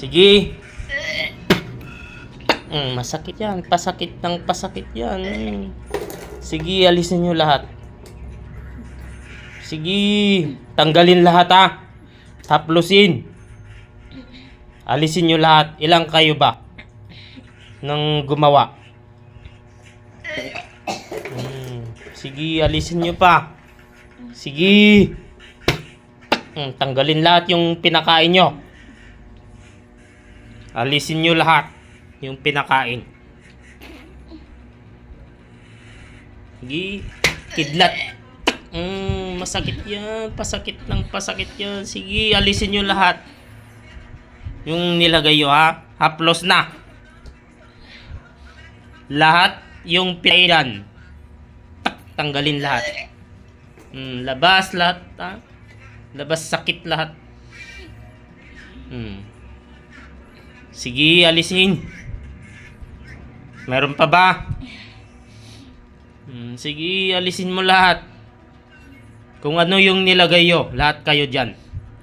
Sige. Masakit yan. Pasakit ng pasakit yan. Sige, alisin nyo lahat. Sige. Tanggalin lahat ha. Haplusin. Alisin nyo lahat. Ilang kayo ba? Nang gumawa. Sige, alisin nyo pa. Sige. Tanggalin lahat yung pinakain nyo. Alisin nyo lahat yung pinakain. Sige. Kidlat. Masakit yan. Pasakit ng pasakit yan. Sige, alisin nyo lahat. Yung nilagay nyo ha. Haplos na. Lahat yung pinailan. Tanggalin lahat. Labas lahat ha. Labas sakit lahat. Sige, alisin. Meron pa ba? Sige, alisin mo lahat. Kung ano yung nilagay nyo, lahat kayo dyan.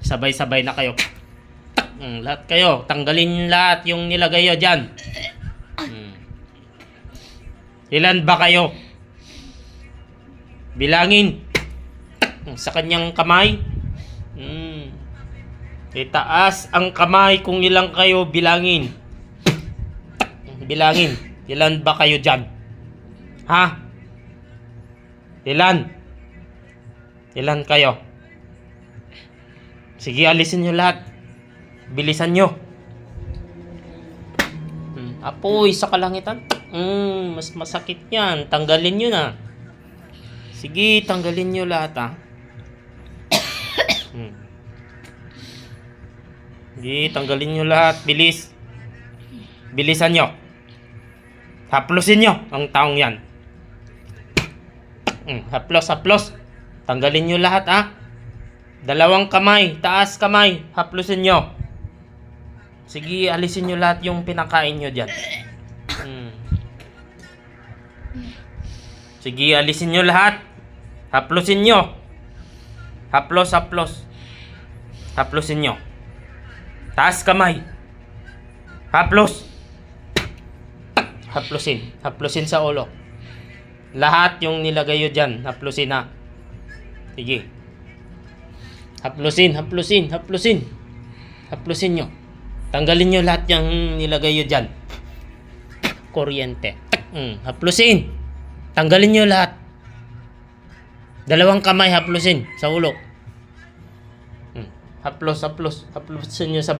Sabay-sabay na kayo. Lahat kayo. Tanggalin lahat yung nilagay nyo dyan. Ilan ba kayo? Bilangin. Sa kanyang kamay. Itaas ang kamay kung ilang kayo, bilangin. Bilangin. Ilan ba kayo dyan? Ha? Ilan? Ilan kayo? Sige, alisin nyo lahat. Bilisan nyo. Apoy sa kalangitan. Mas masakit yan. Tanggalin nyo na. Sige, tanggalin nyo lahat ha. Sige, tanggalin nyo lahat. Bilis. Bilisan nyo. Haplosin nyo ang taong yan. Haplos, haplos. Tanggalin nyo lahat ha. Dalawang kamay. Taas kamay. Haplosin nyo. Sige, alisin nyo lahat yung pinakain nyo dyan. Sige, alisin nyo lahat. Haplosin nyo. Haplos, haplos. Haplosin nyo. Taas kamay. Haplos. Haplosin. Haplosin sa ulo. Lahat yung nilagay nyo dyan. Haplosin ha. Sige. Haplosin, haplosin, haplosin. Haplosin nyo. Tanggalin nyo lahat yung nilagay nyo dyan. Kuryente. Haplosin. Tanggalin nyo lahat. Dalawang kamay haplosin sa ulo. Haplos, haplos. Haplosin nyo sa